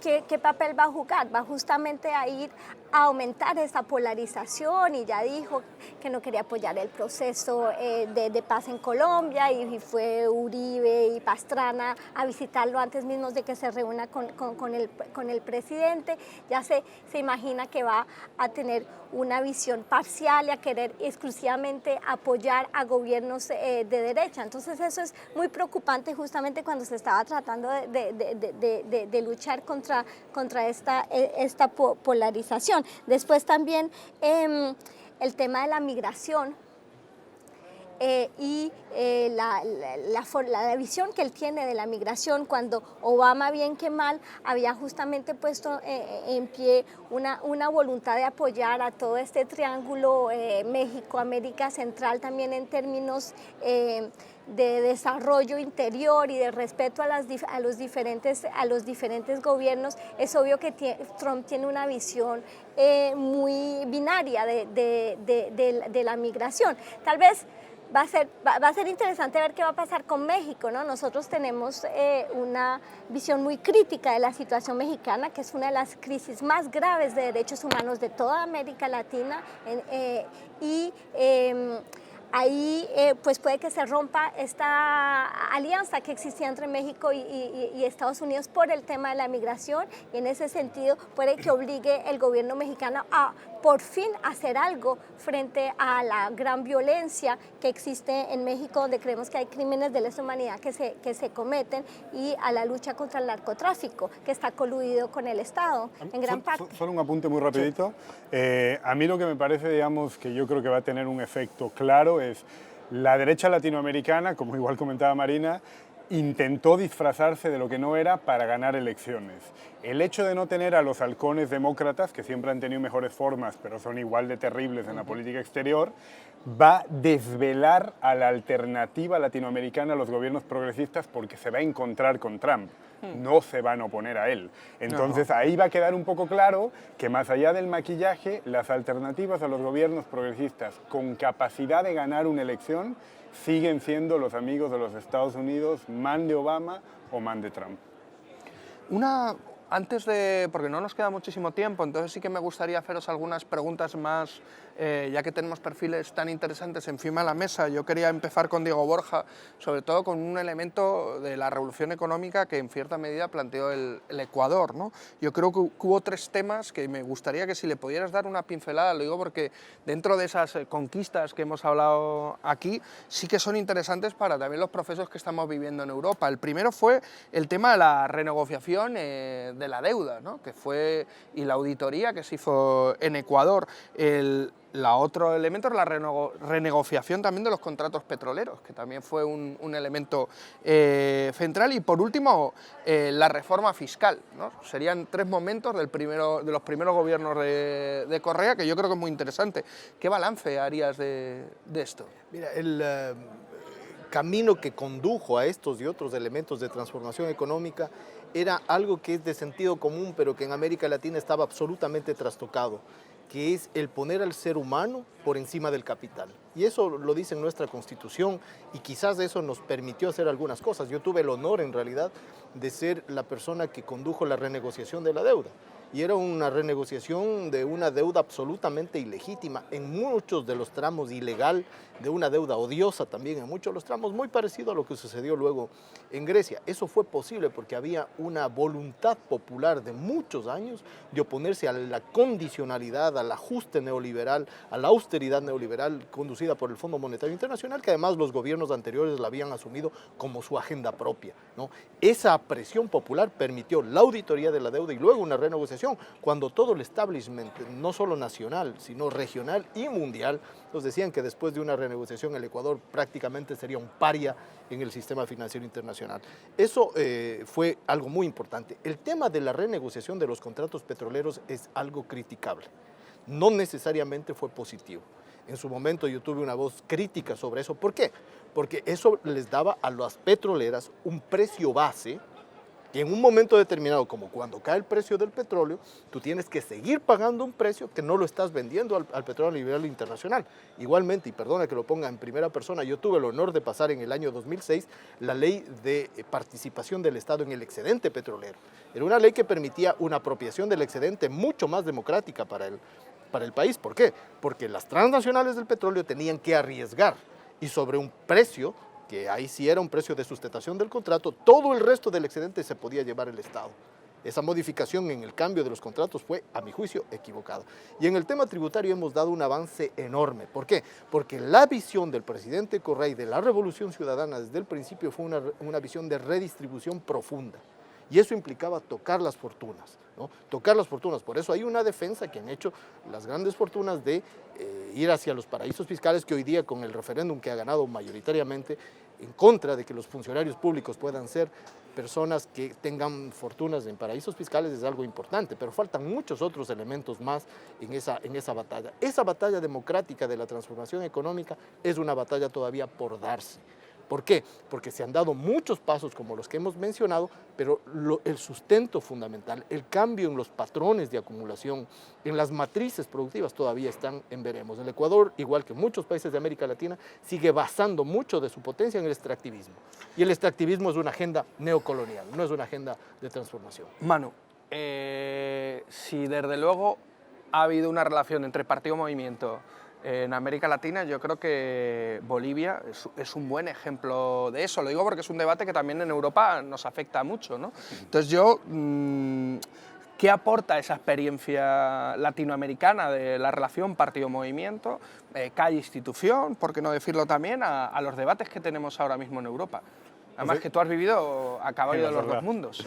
¿qué papel va a jugar? Va justamente a ir a aumentar esa polarización, y ya dijo que no quería apoyar el proceso de paz en Colombia, y fue Uribe y Pastrana a visitarlo antes mismo de que se reúna con el presidente. Ya se imagina que va a tener una visión parcial y a querer exclusivamente apoyar a gobiernos de derecha. Entonces eso es muy preocupante justamente cuando se estaba tratando de luchar contra esta polarización. Después también el tema de la migración y la visión que él tiene de la migración, cuando Obama, bien que mal, había justamente puesto en pie una voluntad de apoyar a todo este triángulo México, América Central, también en términos de desarrollo interior y de respeto a los diferentes gobiernos. Es obvio que Trump tiene una visión muy binaria de la migración. Tal vez va a ser interesante ver qué va a pasar con México, ¿no? Nosotros tenemos una visión muy crítica de la situación mexicana, que es una de las crisis más graves de derechos humanos de toda América Latina, ahí pues puede que se rompa esta alianza que existía entre México y Estados Unidos por el tema de la migración, y en ese sentido puede que obligue el gobierno mexicano a por fin hacer algo frente a la gran violencia que existe en México, donde creemos que hay crímenes de lesa humanidad que se cometen, y a la lucha contra el narcotráfico, que está coludido con el Estado en gran parte. Solo un apunte muy rapidito. A mí lo que me parece, digamos, que yo creo que va a tener un efecto claro es la derecha latinoamericana, como igual comentaba Marina, intentó disfrazarse de lo que no era para ganar elecciones. El hecho de no tener a los halcones demócratas, que siempre han tenido mejores formas, pero son igual de terribles en la política exterior, va a desvelar a la alternativa latinoamericana a los gobiernos progresistas, porque se va a encontrar con Trump. No se van a oponer a él. Entonces ahí va a quedar un poco claro que, más allá del maquillaje, las alternativas a los gobiernos progresistas con capacidad de ganar una elección siguen siendo los amigos de los Estados Unidos, mande Obama o mande Trump. Porque no nos queda muchísimo tiempo, entonces sí que me gustaría haceros algunas preguntas más, ya que tenemos perfiles tan interesantes encima de la mesa. Yo quería empezar con Diego Borja, sobre todo con un elemento de la revolución económica que en cierta medida planteó el Ecuador, ¿no? Yo creo que hubo tres temas que me gustaría que, si le pudieras dar una pincelada, lo digo porque dentro de esas conquistas que hemos hablado aquí, sí que son interesantes para también los procesos que estamos viviendo en Europa. El primero fue el tema de la renegociación de la deuda, ¿no? Y la auditoría que se hizo en Ecuador. Otro elemento es la renegociación también de los contratos petroleros, que también fue un elemento central. Y por último, la reforma fiscal, ¿no? Serían tres momentos de los primeros gobiernos de Correa, que yo creo que es muy interesante. ¿Qué balance harías de esto? Mira, el camino que condujo a estos y otros elementos de transformación económica era algo que es de sentido común, pero que en América Latina estaba absolutamente trastocado, que es el poner al ser humano por encima del capital. Y eso lo dice en nuestra Constitución, y quizás eso nos permitió hacer algunas cosas. Yo tuve el honor, en realidad, de ser la persona que condujo la renegociación de la deuda. Y era una renegociación de una deuda absolutamente ilegítima, en muchos de los tramos ilegal, de una deuda odiosa también en muchos de los tramos, muy parecido a lo que sucedió luego en Grecia. Eso fue posible porque había una voluntad popular de muchos años de oponerse a la condicionalidad, al ajuste neoliberal, a la austeridad neoliberal conducida por el Fondo Monetario Internacional, que además los gobiernos anteriores la habían asumido como su agenda propia, ¿no? Esa presión popular permitió la auditoría de la deuda y luego una renegociación renegociación, cuando todo el establishment, no solo nacional, sino regional y mundial, nos decían que después de una renegociación el Ecuador prácticamente sería un paria en el sistema financiero internacional. Eso fue algo muy importante. El tema de la renegociación de los contratos petroleros es algo criticable. No necesariamente fue positivo. En su momento yo tuve una voz crítica sobre eso. ¿Por qué? Porque eso les daba a las petroleras un precio base que en un momento determinado, como cuando cae el precio del petróleo, tú tienes que seguir pagando un precio que no lo estás vendiendo al petróleo a nivel internacional. Igualmente, y perdona que lo ponga en primera persona, yo tuve el honor de pasar en el año 2006 la ley de participación del Estado en el excedente petrolero. Era una ley que permitía una apropiación del excedente mucho más democrática para el país. ¿Por qué? Porque las transnacionales del petróleo tenían que arriesgar y sobre un precio que ahí sí era un precio de sustentación del contrato, todo el resto del excedente se podía llevar el Estado. Esa modificación en el cambio de los contratos fue, a mi juicio, equivocada. Y en el tema tributario hemos dado un avance enorme. ¿Por qué? Porque la visión del presidente Correa y de la Revolución Ciudadana desde el principio fue una visión de redistribución profunda. Y eso implicaba tocar las fortunas, ¿no? Tocar las fortunas. Por eso hay una defensa que han hecho las grandes fortunas de ir hacia los paraísos fiscales, que hoy día con el referéndum que ha ganado mayoritariamente en contra de que los funcionarios públicos puedan ser personas que tengan fortunas en paraísos fiscales es algo importante, pero faltan muchos otros elementos más en esa batalla. Esa batalla democrática de la transformación económica es una batalla todavía por darse. ¿Por qué? Porque se han dado muchos pasos como los que hemos mencionado, pero el sustento fundamental, el cambio en los patrones de acumulación, en las matrices productivas todavía están en veremos. El Ecuador, igual que muchos países de América Latina, sigue basando mucho de su potencia en el extractivismo. Y el extractivismo es una agenda neocolonial, no es una agenda de transformación. Manu, si desde luego ha habido una relación entre partido y movimiento en América Latina, yo creo que Bolivia es un buen ejemplo de eso. Lo digo porque es un debate que también en Europa nos afecta mucho, ¿no? Entonces ¿qué aporta esa experiencia latinoamericana de la relación partido-movimiento, cada institución, por qué no decirlo también, a los debates que tenemos ahora mismo en Europa? Además que tú has vivido a caballo de los dos mundos.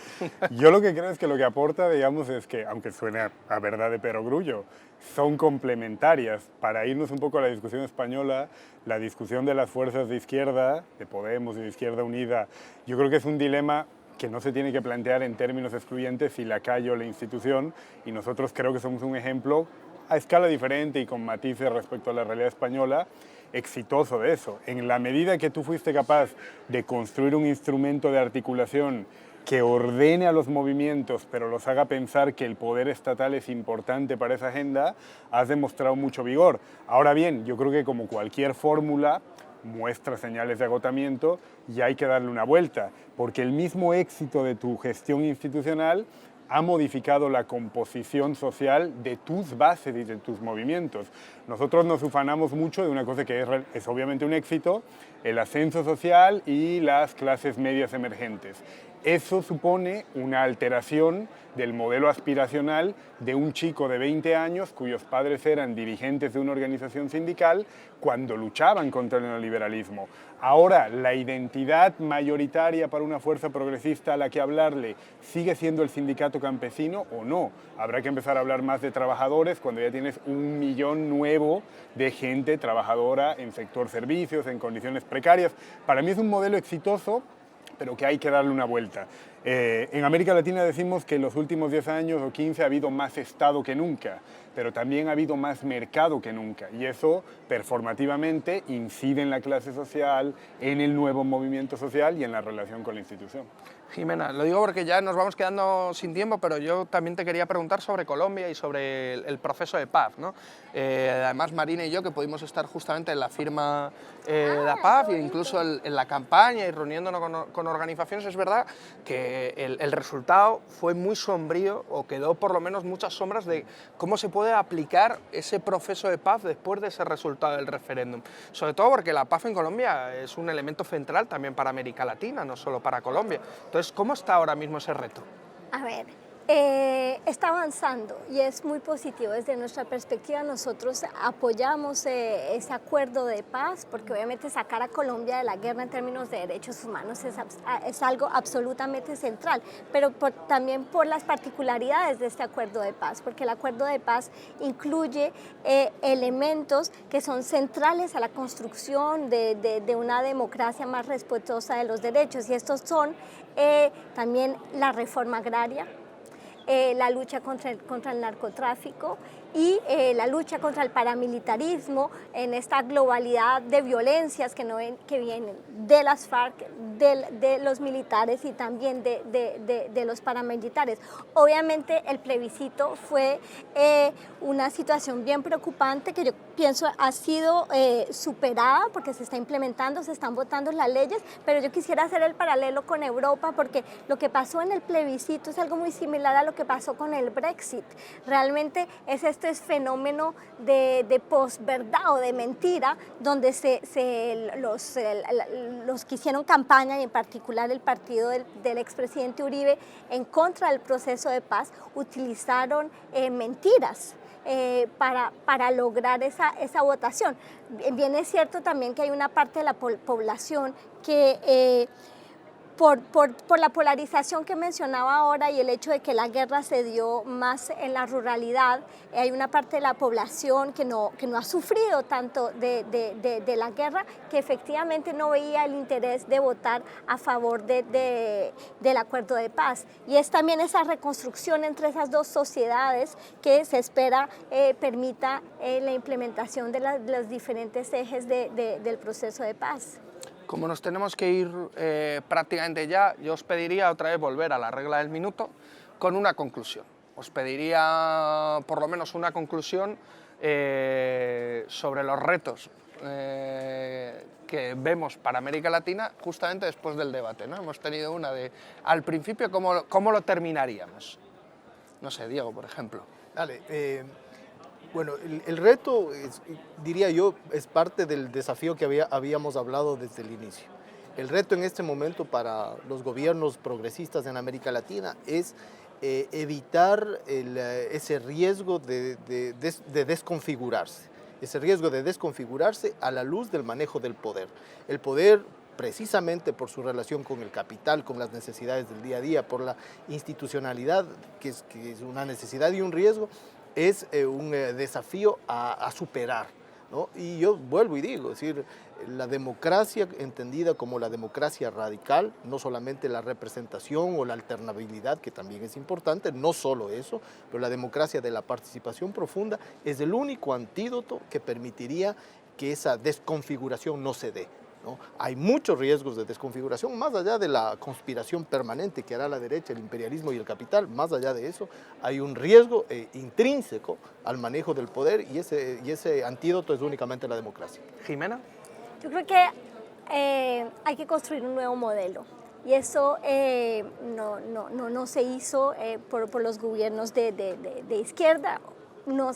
Yo lo que creo es que lo que aporta, digamos, es que, aunque suene a verdad de perogrullo, son complementarias. Para irnos un poco a la discusión española, la discusión de las fuerzas de izquierda, de Podemos y de Izquierda Unida, yo creo que es un dilema que no se tiene que plantear en términos excluyentes si la calle o la institución, y nosotros creo que somos un ejemplo a escala diferente y con matices respecto a la realidad española, exitoso de eso. En la medida que tú fuiste capaz de construir un instrumento de articulación que ordene a los movimientos, pero los haga pensar que el poder estatal es importante para esa agenda, has demostrado mucho vigor. Ahora bien, yo creo que como cualquier fórmula, muestra señales de agotamiento y hay que darle una vuelta, porque el mismo éxito de tu gestión institucional ha modificado la composición social de tus bases y de tus movimientos. Nosotros nos ufanamos mucho de una cosa que es obviamente un éxito, el ascenso social y las clases medias emergentes. Eso supone una alteración del modelo aspiracional de un chico de 20 años cuyos padres eran dirigentes de una organización sindical cuando luchaban contra el neoliberalismo. Ahora, la identidad mayoritaria para una fuerza progresista a la que hablarle sigue siendo el sindicato campesino o no. Habrá que empezar a hablar más de trabajadores cuando ya tienes 1 millón nuevo de gente trabajadora en sector servicios, en condiciones precarias. Para mí es un modelo exitoso, pero que hay que darle una vuelta. En América Latina decimos que en los últimos 10 años o 15 ha habido más Estado que nunca, pero también ha habido más mercado que nunca, y eso performativamente incide en la clase social, en el nuevo movimiento social y en la relación con la institución. Jimena, lo digo porque ya nos vamos quedando sin tiempo, pero yo también te quería preguntar sobre Colombia y sobre el proceso de paz, ¿no? Además, Marina y yo, que pudimos estar justamente en la firma de la paz e incluso en la campaña y reuniéndonos con organizaciones, es verdad que el resultado fue muy sombrío, o quedó por lo menos muchas sombras de cómo se puede aplicar ese proceso de paz después de ese resultado del referéndum. Sobre todo porque la paz en Colombia es un elemento central también para América Latina, no solo para Colombia. Entonces, ¿cómo está ahora mismo ese reto? A ver, Está avanzando y es muy positivo. Desde nuestra perspectiva nosotros apoyamos ese acuerdo de paz porque obviamente sacar a Colombia de la guerra en términos de derechos humanos es algo absolutamente central, pero también por las particularidades de este acuerdo de paz, porque el acuerdo de paz incluye elementos que son centrales a la construcción de una democracia más respetuosa de los derechos, y estos son también la reforma agraria, la lucha contra el narcotráfico y la lucha contra el paramilitarismo en esta globalidad de violencias que vienen de las FARC, de los militares y también de los paramilitares. Obviamente el plebiscito fue una situación bien preocupante que yo pienso ha sido superada porque se está implementando, se están votando las leyes, pero yo quisiera hacer el paralelo con Europa porque lo que pasó en el plebiscito es algo muy similar a lo que pasó con el Brexit. Realmente es este fenómeno de posverdad o de mentira, donde los que hicieron campaña, y en particular el partido del expresidente Uribe, en contra del proceso de paz, utilizaron mentiras para lograr esa votación. Bien es cierto también que hay una parte de la población que por la polarización que mencionaba ahora y el hecho de que la guerra se dio más en la ruralidad, hay una parte de la población que no ha sufrido tanto de la guerra, que efectivamente no veía el interés de votar a favor del acuerdo de paz. Y es también esa reconstrucción entre esas dos sociedades que se espera permita la implementación de los diferentes ejes del proceso de paz. Como nos tenemos que ir prácticamente ya, yo os pediría otra vez volver a la regla del minuto con una conclusión. Os pediría por lo menos una conclusión sobre los retos que vemos para América Latina justamente después del debate, ¿no? Hemos tenido una de, al principio, ¿cómo lo terminaríamos? No sé, Diego, por ejemplo. Dale, bueno, el reto, diría yo, es parte del desafío que habíamos hablado desde el inicio. El reto en este momento para los gobiernos progresistas en América Latina es evitar ese riesgo de desconfigurarse, ese riesgo de desconfigurarse a la luz del manejo del poder. El poder, precisamente por su relación con el capital, con las necesidades del día a día, por la institucionalidad, que es una necesidad y un riesgo, es un desafío a superar, ¿no? Y yo vuelvo y digo, es decir, la democracia entendida como la democracia radical, no solamente la representación o la alternabilidad, que también es importante, no solo eso, pero la democracia de la participación profunda es el único antídoto que permitiría que esa desconfiguración no se dé, ¿no? Hay muchos riesgos de desconfiguración, más allá de la conspiración permanente que hará la derecha, el imperialismo y el capital. Más allá de eso, hay un riesgo intrínseco al manejo del poder y ese antídoto es únicamente la democracia. Jimena. Yo creo que hay que construir un nuevo modelo. Y eso no se hizo por los gobiernos de izquierda. No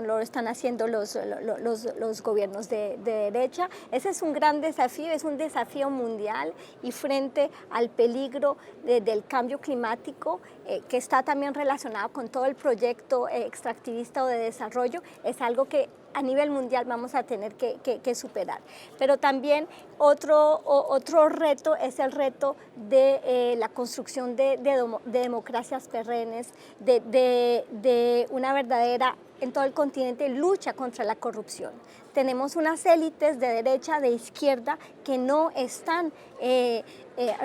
lo están haciendo los gobiernos de derecha. Ese es un gran desafío, es un desafío mundial, y frente al peligro del cambio climático, que está también relacionado con todo el proyecto extractivista o de desarrollo, es algo que a nivel mundial vamos a tener que superar. Pero también otro reto es el reto de la construcción de democracias perennes, de una verdadera, en todo el continente, lucha contra la corrupción. Tenemos unas élites de derecha, de izquierda, que no están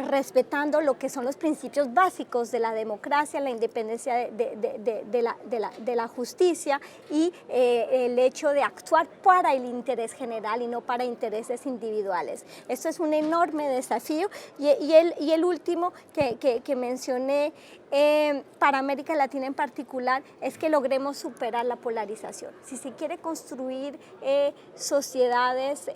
respetando lo que son los principios básicos de la democracia, la independencia de la justicia y el hecho de actuar para el interés general y no para intereses individuales. Esto es un enorme desafío, y el último que mencioné para América Latina en particular es que logremos superar la polarización. Si se quiere construir sociedades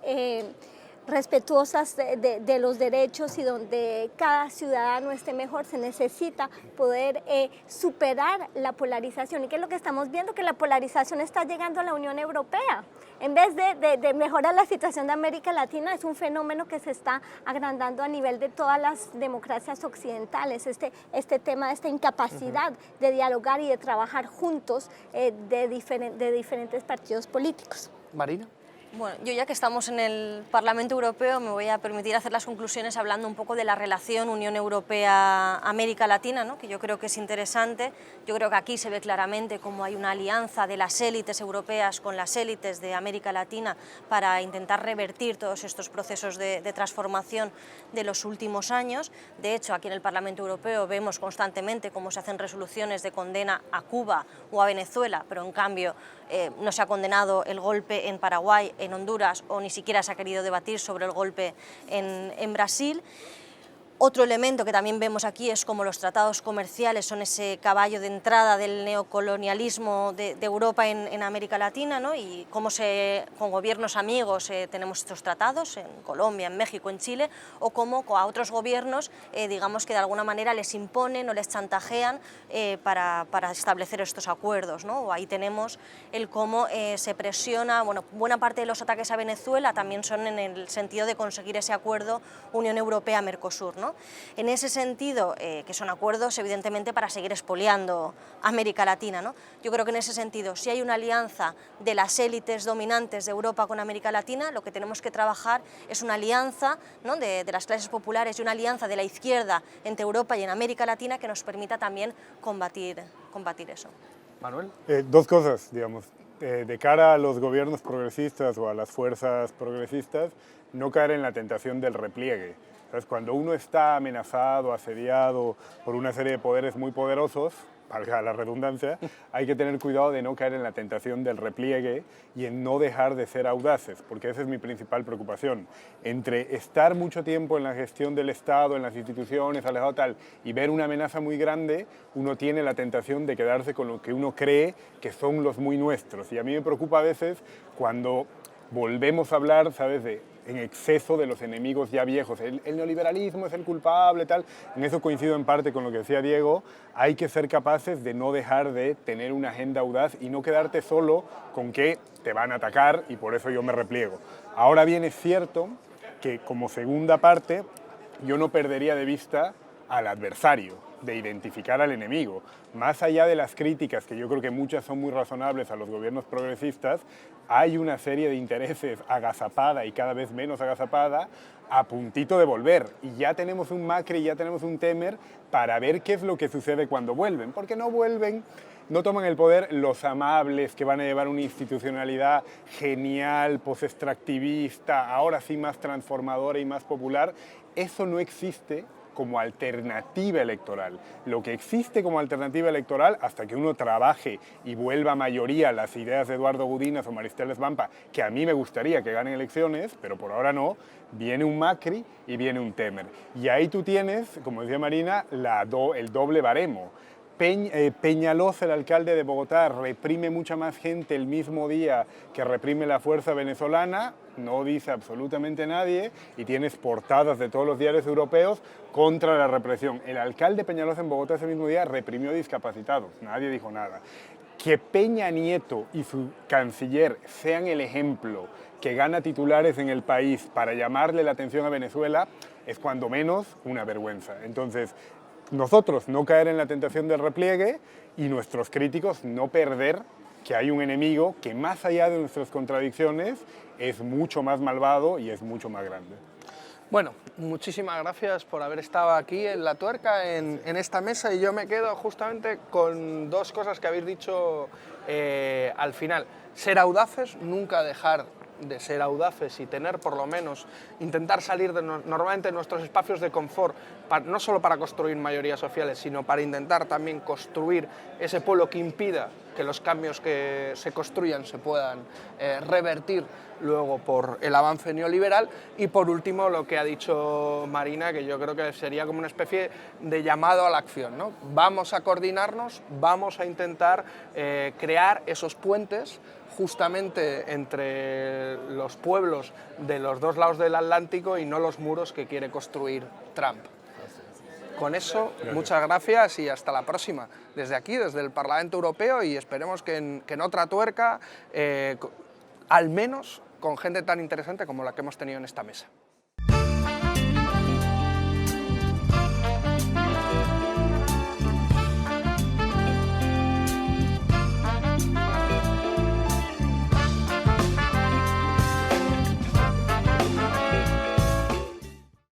respetuosas de los derechos y donde cada ciudadano esté mejor, se necesita poder superar la polarización. ¿Y qué es lo que estamos viendo? Que la polarización está llegando a la Unión Europea. En vez de mejorar la situación de América Latina, es un fenómeno que se está agrandando a nivel de todas las democracias occidentales, este tema, esta incapacidad de dialogar y de trabajar juntos de diferentes partidos políticos. Marina. Bueno, yo ya que estamos en el Parlamento Europeo me voy a permitir hacer las conclusiones hablando un poco de la relación Unión Europea-América Latina, ¿no? Que yo creo que es interesante. Yo creo que aquí se ve claramente cómo hay una alianza de las élites europeas con las élites de América Latina para intentar revertir todos estos procesos de transformación de los últimos años. De hecho, aquí en el Parlamento Europeo vemos constantemente cómo se hacen resoluciones de condena a Cuba o a Venezuela, pero en cambio no se ha condenado el golpe en Paraguay, en Honduras, o ni siquiera se ha querido debatir sobre el golpe en Brasil. Otro elemento que también vemos aquí es cómo los tratados comerciales son ese caballo de entrada del neocolonialismo de Europa en América Latina, ¿no? Y cómo con gobiernos amigos tenemos estos tratados en Colombia, en México, en Chile, o cómo a otros gobiernos, digamos que de alguna manera les imponen o les chantajean para establecer estos acuerdos, ¿no? O ahí tenemos el cómo se presiona, bueno, buena parte de los ataques a Venezuela también son en el sentido de conseguir ese acuerdo Unión Europea-Mercosur, ¿no? En ese sentido, que son acuerdos evidentemente para seguir expoliando América Latina, ¿no? Yo creo que en ese sentido, si hay una alianza de las élites dominantes de Europa con América Latina, lo que tenemos que trabajar es una alianza, ¿no? de las clases populares y una alianza de la izquierda entre Europa y en América Latina que nos permita también combatir eso. Manuel. Dos cosas, digamos. De cara a los gobiernos progresistas o a las fuerzas progresistas, no caer en la tentación del repliegue. Entonces, cuando uno está amenazado, asediado por una serie de poderes muy poderosos, valga la redundancia, hay que tener cuidado de no caer en la tentación del repliegue y en no dejar de ser audaces, porque esa es mi principal preocupación. Entre estar mucho tiempo en la gestión del Estado, en las instituciones, alejado tal, y ver una amenaza muy grande, uno tiene la tentación de quedarse con lo que uno cree que son los muy nuestros. Y a mí me preocupa a veces cuando volvemos a hablar, ¿sabes?, en exceso de los enemigos ya viejos. El neoliberalismo es el culpable, tal. En eso coincido en parte con lo que decía Diego. Hay que ser capaces de no dejar de tener una agenda audaz y no quedarte solo con que te van a atacar y por eso yo me repliego. Ahora bien, es cierto que como segunda parte yo no perdería de vista al adversario, de identificar al enemigo. Más allá de las críticas, que yo creo que muchas son muy razonables a los gobiernos progresistas, hay una serie de intereses agazapada y cada vez menos agazapada a puntito de volver. Y ya tenemos un Macri y ya tenemos un Temer para ver qué es lo que sucede cuando vuelven. Porque no vuelven, no toman el poder los amables que van a llevar una institucionalidad genial, post-extractivista, ahora sí más transformadora y más popular. Eso no existe como alternativa electoral. Lo que existe como alternativa electoral, hasta que uno trabaje y vuelva mayoría las ideas de Eduardo Gudinas o Maristela Svampa, que a mí me gustaría que ganen elecciones, pero por ahora no, viene un Macri y viene un Temer. Y ahí tú tienes, como decía Marina, el doble baremo. Peñalosa, el alcalde de Bogotá, reprime mucha más gente el mismo día que reprime la fuerza venezolana, no dice absolutamente nadie, y tienes portadas de todos los diarios europeos contra la represión. El alcalde Peñalosa en Bogotá ese mismo día reprimió discapacitados, nadie dijo nada. Que Peña Nieto y su canciller sean el ejemplo que gana titulares en el país para llamarle la atención a Venezuela es cuando menos una vergüenza. Entonces, nosotros no caer en la tentación del repliegue y nuestros críticos no perder que hay un enemigo que más allá de nuestras contradicciones es mucho más malvado y es mucho más grande. Bueno, muchísimas gracias por haber estado aquí en La Tuerca, en esta mesa, y yo me quedo justamente con dos cosas que habéis dicho al final. Ser audaces, nunca dejar de ser audaces y tener por lo menos, intentar salir de normalmente nuestros espacios de confort, no solo para construir mayorías sociales, sino para intentar también construir ese pueblo que impida que los cambios que se construyan se puedan revertir luego por el avance neoliberal. Y por último, lo que ha dicho Marina, que yo creo que sería como una especie de llamado a la acción, ¿no? Vamos a coordinarnos, vamos a intentar crear esos puentes justamente entre los pueblos de los dos lados del Atlántico y no los muros que quiere construir Trump. Con eso, muchas gracias y hasta la próxima. Desde aquí, desde el Parlamento Europeo, y esperemos que en otra tuerca, al menos con gente tan interesante como la que hemos tenido en esta mesa.